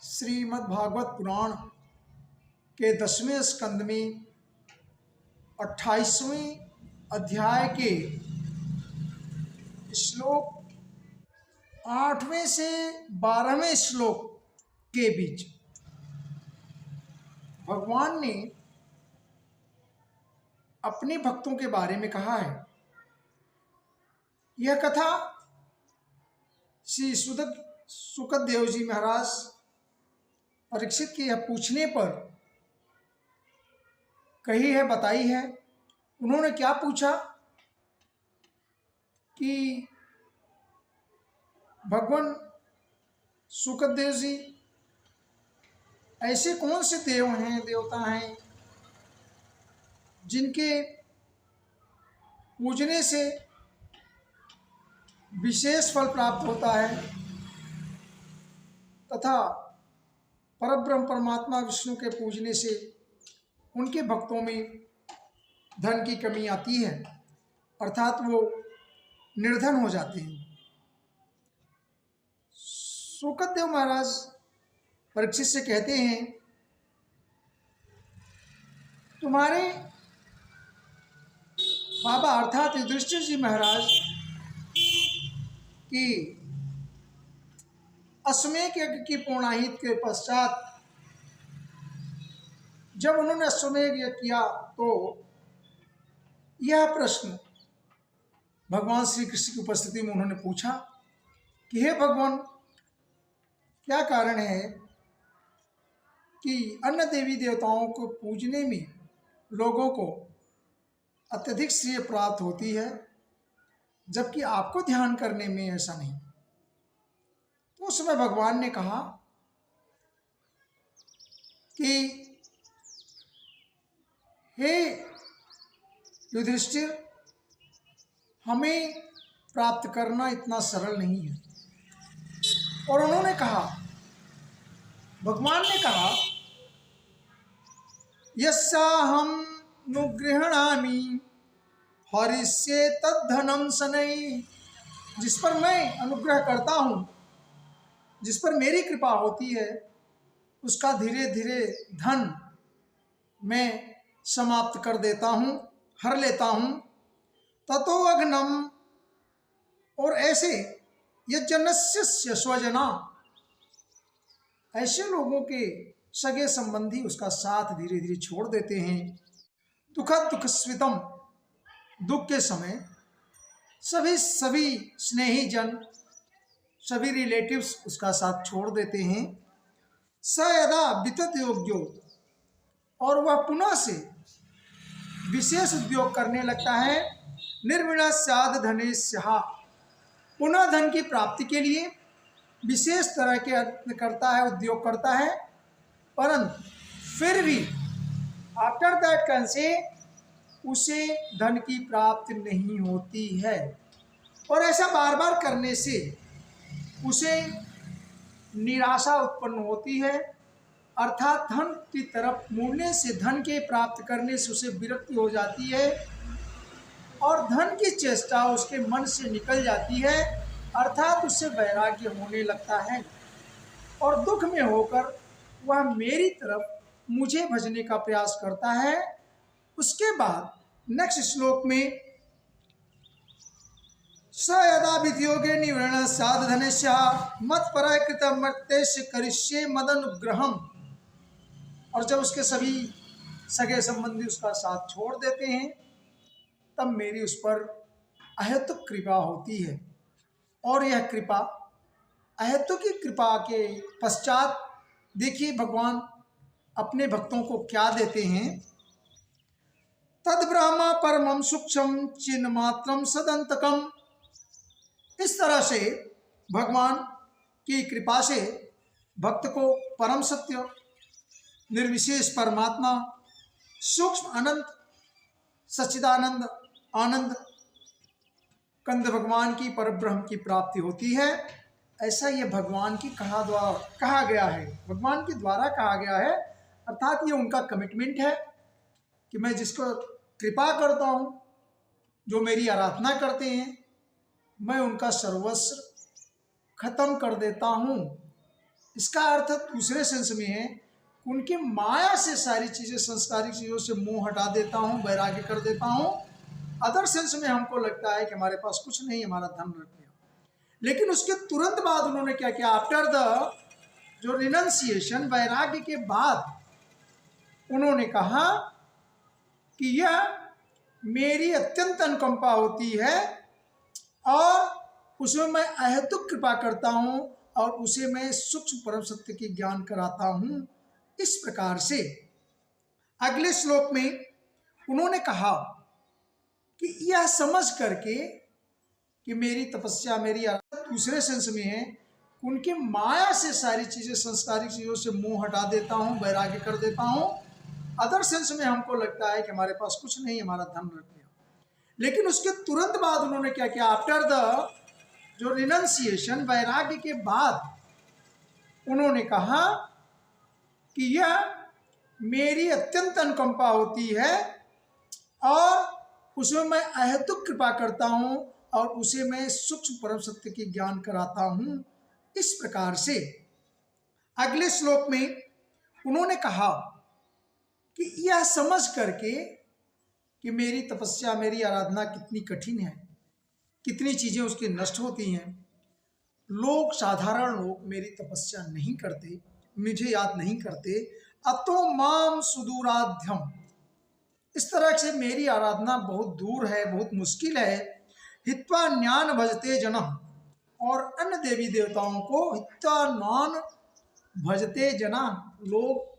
श्रीमद् भागवत पुराण के 10वें स्कंद में 28वें अध्याय के श्लोक 8वें से 12वें श्लोक के बीच भगवान ने अपने भक्तों के बारे में कहा है। यह कथा श्री सुखदेव जी महाराज परीक्षित के यह पूछने पर कही है, बताई है। उन्होंने क्या पूछा कि भगवान सुखदेव जी, ऐसे कौन से देव हैं, देवता हैं जिनके पूजने से विशेष फल प्राप्त होता है तथा परब्रह्म परमात्मा विष्णु के पूजने से उनके भक्तों में धन की कमी आती है, अर्थात वो निर्धन हो जाते हैं। सुखदेव महाराज परीक्षित से कहते हैं, तुम्हारे बाबा अर्थात युधिष्ठिर जी महाराज की अश्वमेध यज्ञ की पूर्णाहित के पश्चात जब उन्होंने अश्वमेध यज्ञ किया तो यह प्रश्न भगवान श्री कृष्ण की उपस्थिति में उन्होंने पूछा कि हे भगवान, क्या कारण है कि अन्य देवी देवताओं को पूजने में लोगों को अत्यधिक श्रेय प्राप्त होती है, जबकि आपको ध्यान करने में ऐसा नहीं। तो उस समय भगवान ने कहा कि हे युधिष्ठिर, हमें प्राप्त करना इतना सरल नहीं है। और उन्होंने कहा, भगवान ने कहा, यस्याहं नुगृह्णामि हरिष्ये तद्धनम शनै, जिस पर मैं अनुग्रह करता हूँ, जिस पर मेरी कृपा होती है, उसका धीरे धीरे धन मैं समाप्त कर देता हूँ, हर लेता हूँ। ततो अघ्नम, और ऐसे यज्जनस्य स्वजना, ऐसे लोगों के सगे संबंधी उसका साथ धीरे धीरे छोड़ देते हैं। दुख स्वितम, दुख के समय सभी स्नेही जन, सभी रिलेटिव्स उसका साथ छोड़ देते हैं। स यदा वितत योग्यो, और वह पुनः से विशेष उद्योग करने लगता है। निर्विणस्याद धनेस्यः, पुनः धन की प्राप्ति के लिए विशेष तरह के यत्न करता है, उद्योग करता है, परंतु फिर भी आफ्टर दैट कैन से उसे धन की प्राप्ति नहीं होती है। और ऐसा बार बार करने से उसे निराशा उत्पन्न होती है, अर्थात धन की तरफ मुड़ने से, धन के प्राप्त करने से उसे विरक्ति हो जाती है और धन की चेष्टा उसके मन से निकल जाती है, अर्थात उससे वैराग्य होने लगता है और दुख में होकर वह मेरी तरफ, मुझे भजने का प्रयास करता है। उसके बाद नेक्स्ट श्लोक में स यदा विधियोगे निवृण साध धनेश्य मत्पराय कृत मर्तेश्य करिष्ये मदनुग्रहम, और जब उसके सभी सगे संबंधी उसका साथ छोड़ देते हैं, तब मेरी उस पर अहेतुक कृपा होती है। और यह कृपा, अहेतुक की कृपा के पश्चात देखिए भगवान अपने भक्तों को क्या देते हैं। तद ब्रह्म परमं सूक्ष्म चिन्ह मात्रम सदंतकम, इस तरह से भगवान की कृपा से भक्त को परम सत्य, निर्विशेष परमात्मा, सूक्ष्म अनंत सच्चिदानंद आनंद कंद भगवान की परब्रह्म की प्राप्ति होती है। ऐसा ये भगवान की कहा गया है, भगवान के द्वारा कहा गया है, अर्थात ये उनका कमिटमेंट है कि मैं जिसको कृपा करता हूँ, जो मेरी आराधना करते हैं, मैं उनका सर्वस्व खत्म कर देता हूँ। इसका अर्थ दूसरे सेंस में है, उनकी माया से सारी चीजें, संस्कारिक चीजों से मुंह हटा देता हूँ, वैराग्य कर देता हूँ। अदर सेंस में हमको लगता है कि हमारे पास कुछ नहीं, हमारा धन रख गया। लेकिन उसके तुरंत बाद उन्होंने क्या किया, आफ्टर द जो रिनंसिएशन, वैराग्य के बाद उन्होंने कहा कि यह मेरी अत्यंत अनुकंपा होती है और उसमें मैं अहेतुक कृपा करता हूं और उसे मैं सूक्ष्म परम सत्य की ज्ञान कराता हूं। इस प्रकार से अगले श्लोक में उन्होंने कहा कि यह समझ करके कि मेरी तपस्या, मेरी दूसरे सेंस में है, उनकी माया से सारी चीजें, संस्कारिक चीजों से मुंह हटा देता हूं, वैराग्य कर देता हूं। अदर सेंस में हमको लगता है कि हमारे पास कुछ नहीं, हमारा धन रख गया। लेकिन उसके तुरंत बाद उन्होंने क्या किया, आफ्टर द जो रिनंसिएशन, वैराग्य के बाद उन्होंने कहा कि यह मेरी अत्यंत अनुकंपा होती है और उसमें मैं अहेतुक कृपा करता हूं और उसे मैं सूक्ष्म परम सत्य की ज्ञान कराता हूं। इस प्रकार से अगले श्लोक में उन्होंने कहा कि यह समझ करके कि मेरी तपस्या, मेरी आराधना कितनी कठिन है, कितनी चीजें उसकी नष्ट होती हैं। लोग, साधारण लोग मेरी तपस्या नहीं करते, मुझे याद नहीं करते। अतो माम सुदूराध्यम, इस तरह से मेरी आराधना बहुत दूर है, बहुत मुश्किल है। हित्वा ज्ञान भजते जनम, और अन्य देवी देवताओं को हित्वा ज्ञान भजते जना, लोग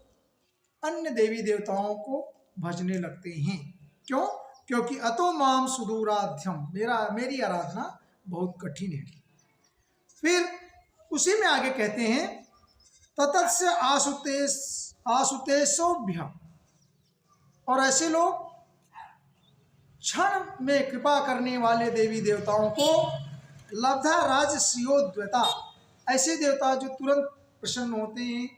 अन्य देवी देवताओं को भजने लगते हैं। क्यों? क्योंकि अतो माम सुदूराध्यम, मेरी आराधना बहुत कठिन है। फिर उसी में आगे कहते हैं, ततस्य आसुतेशोभ्य, और ऐसे लोग क्षण में कृपा करने वाले देवी देवताओं को लब्धा राजश्रियोद्वता, ऐसे देवता जो तुरंत प्रसन्न होते हैं,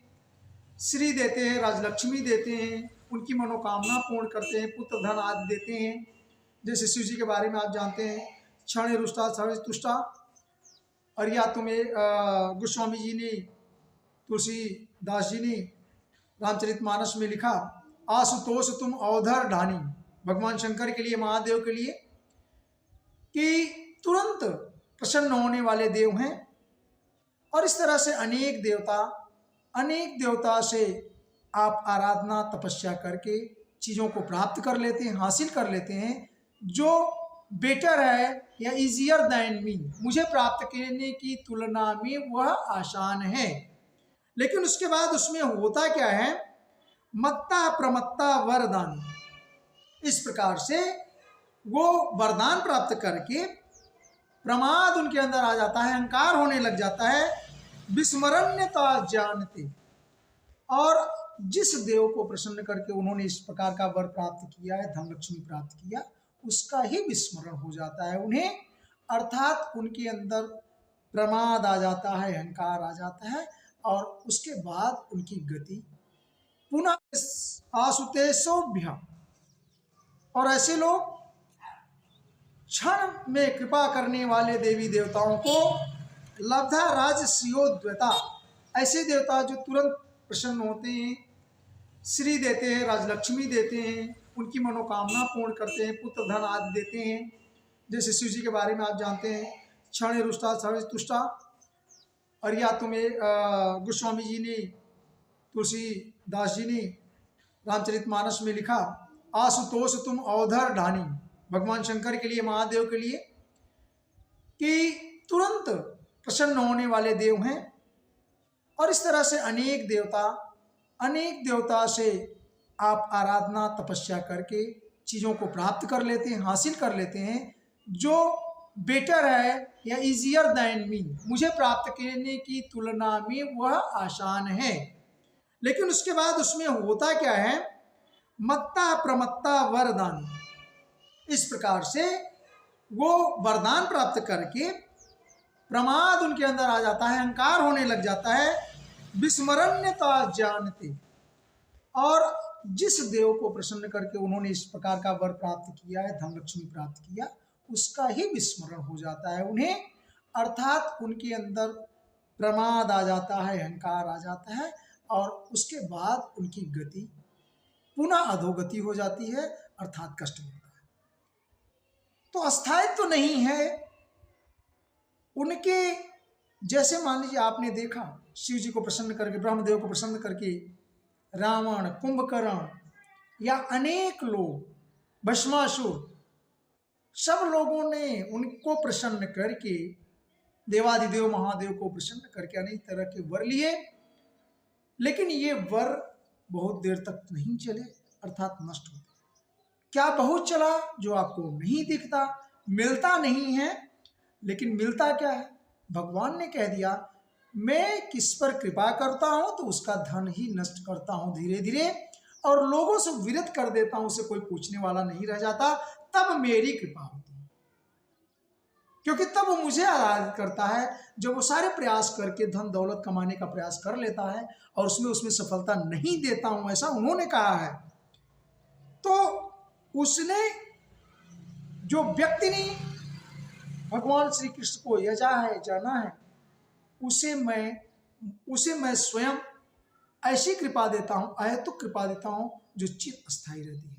श्री देते हैं, राजलक्ष्मी देते हैं, उनकी मनोकामना पूर्ण करते हैं, पुत्र धन आदि देते हैं। जैसे शिव जी के बारे में आप जानते हैं, क्षण रुष्टा सर्व तुष्टा। और या तुम्हें गोस्वामी जी ने, तुलसीदास जी ने रामचरितमानस में लिखा, आशुतोष तुम अवधर ढानी, भगवान शंकर के लिए, महादेव के लिए, कि तुरंत प्रसन्न होने वाले देव हैं। और इस तरह से अनेक देवता से आप आराधना, तपस्या करके चीज़ों को प्राप्त कर लेते हैं, हासिल कर लेते हैं, जो बेटर है या इजियर दैन मी, मुझे प्राप्त करने की तुलना में वह आसान है। लेकिन उसके बाद उसमें होता क्या है, मत्ता प्रमत्ता वरदान, इस प्रकार से वो वरदान प्राप्त करके प्रमाद उनके अंदर आ जाता है, अहंकार होने लग जाता है, विस्मरण्यता जानते, और जिस देव को प्रसन्न करके उन्होंने इस प्रकार का वर प्राप्त किया है, धनलक्ष्मी प्राप्त किया, उसका ही विस्मरण हो जाता है उन्हें, अर्थात उनके अंदर प्रमाद आ जाता है, अहंकार आ जाता है, और उसके बाद उनकी गति पुनः आसुतेशोभ्य, और ऐसे लोग क्षण में कृपा करने वाले देवी देवताओं को लब्धा राजश्रियोद्वता, ऐसे देवता जो तुरंत प्रसन्न होते हैं, श्री देते हैं, राजलक्ष्मी देते हैं, उनकी मनोकामना पूर्ण करते हैं, पुत्र धन आदि देते हैं। जैसे शिव जी के बारे में आप जानते हैं, क्षण रुष्टा सर्व तुष्टा। और या तुम्हें गोस्वामी जी ने, तुलसीदास जी ने रामचरितमानस में लिखा, आशुतोष तुम अवधर ढानी, भगवान शंकर के लिए, महादेव के लिए, कि तुरंत प्रसन्न होने वाले देव हैं। और इस तरह से अनेक देवता से आप आराधना, तपस्या करके चीज़ों को प्राप्त कर लेते हैं, हासिल कर लेते हैं, जो बेटर है या इजियर दैन मी, मुझे प्राप्त करने की तुलना में वह आसान है। लेकिन उसके बाद उसमें होता क्या है, मत्ता प्रमत्ता वरदान, इस प्रकार से वो वरदान प्राप्त करके प्रमाद उनके अंदर आ जाता है, अहंकार होने लग जाता है, विस्मरण्यता जानते, और जिस देव को प्रसन्न करके उन्होंने इस प्रकार का वर प्राप्त किया है, धनलक्ष्मी प्राप्त किया, उसका ही विस्मरण हो जाता है उन्हें, अर्थात उनके अंदर प्रमाद आ जाता है, अहंकार आ जाता है, और उसके बाद उनकी गति पुनः अधोगति हो जाती है, अर्थात कष्ट मिलता है। तो अस्थायित्व तो नहीं है उनके। जैसे मान लीजिए आपने देखा शिव जी को प्रसन्न करके, ब्रह्मदेव को प्रसन्न करके रावण, कुंभकर्ण या अनेक लोग, भस्मासुर, सब लोगों ने उनको प्रसन्न करके, देवादिदेव महादेव को प्रसन्न करके अनेक तरह के वर लिए, लेकिन ये वर बहुत देर तक नहीं चले, अर्थात नष्ट होते। क्या बहुत चला जो आपको नहीं दिखता, मिलता नहीं है, लेकिन मिलता क्या है? भगवान ने कह दिया मैं किस पर कृपा करता हूं तो उसका धन ही नष्ट करता हूं धीरे धीरे, और लोगों से विरत कर देता हूं, उसे कोई पूछने वाला नहीं रह जाता, तब मेरी कृपा होती है। क्योंकि तब वो मुझे आराधित करता है, जब वो सारे प्रयास करके धन दौलत कमाने का प्रयास कर लेता है और उसमें सफलता नहीं देता हूं, ऐसा उन्होंने कहा है। तो उसने, जो व्यक्ति ने भगवान श्री कृष्ण को यजा है, जाना है, उसे मैं स्वयं ऐसी कृपा देता हूं, अहेतुक कृपा देता हूं जो चिर अस्थायी रहती है।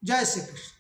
जय श्री कृष्ण।